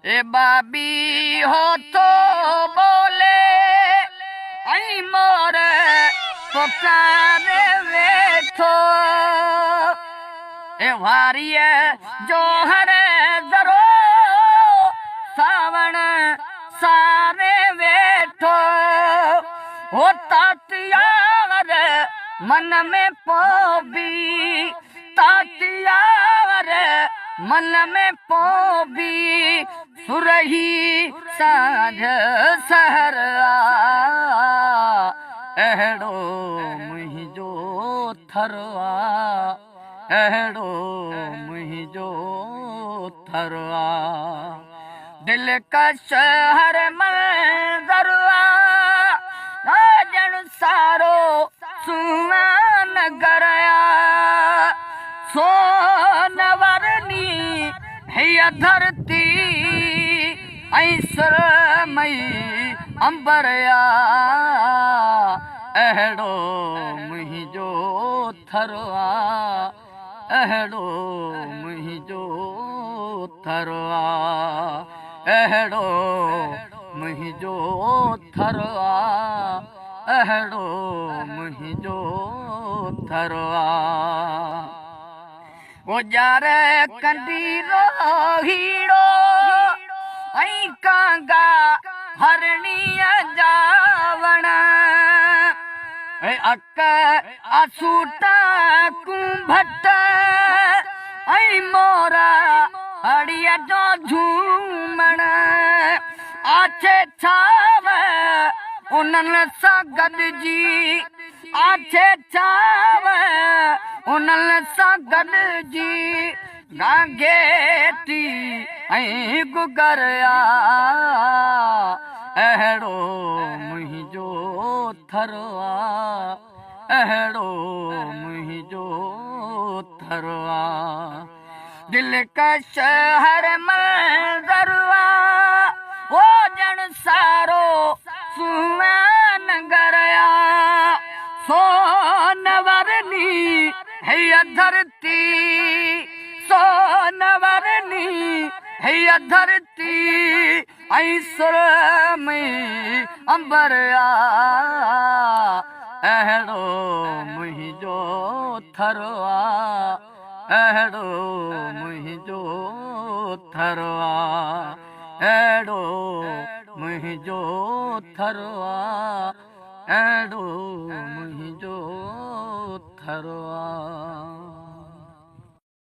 ए बाबी हो तो बोले आई मोर पुकारे वेठो ए वारिय जो हरे जरो सावण सारे वेठो हो तातियार मन में पोबी तातियार मन में पोबी सुरही साँझ सहर अहड़ो मुहिंजो थरवा अहड़ो मुहिंजो थरवा दिल का शहर मंजरवा राजन सारो सुहान गरया सोनवरनी है धरती ऐसरमई अंबरया अहड़ो मुहिंजो थरवा अहड़ो मुहिंजो थरवा अहड़ो मुहिंजो थरवा अहड़ो मुहिंजो थरवा गुजार कंदीरो हीड़ो ऐं कांगा हरणीअ जावण अक असूटा कुंभट ऐं मोरा अड़िया जो झूमण आछे छाव उन्हनि सां गॾिजी आछे छाव उन्हनि सां गॾिजी गांगेती ऐं गुगरिया अहड़ो मुहिंजो थरवा अहड़ो मुहिंजो थरवा दिल का शहर मंजरवा वो जन सारो सुहान गरया सोनवरनी है धरती सोनवरनी है धरती ऐसुर में अंबरया अहड़ो मुहिंजो थरवा अहड़ो मुहिंजो थरवा अहड़ो मुहिंजो थरवा अहड़ो मुहिंजो थरवा।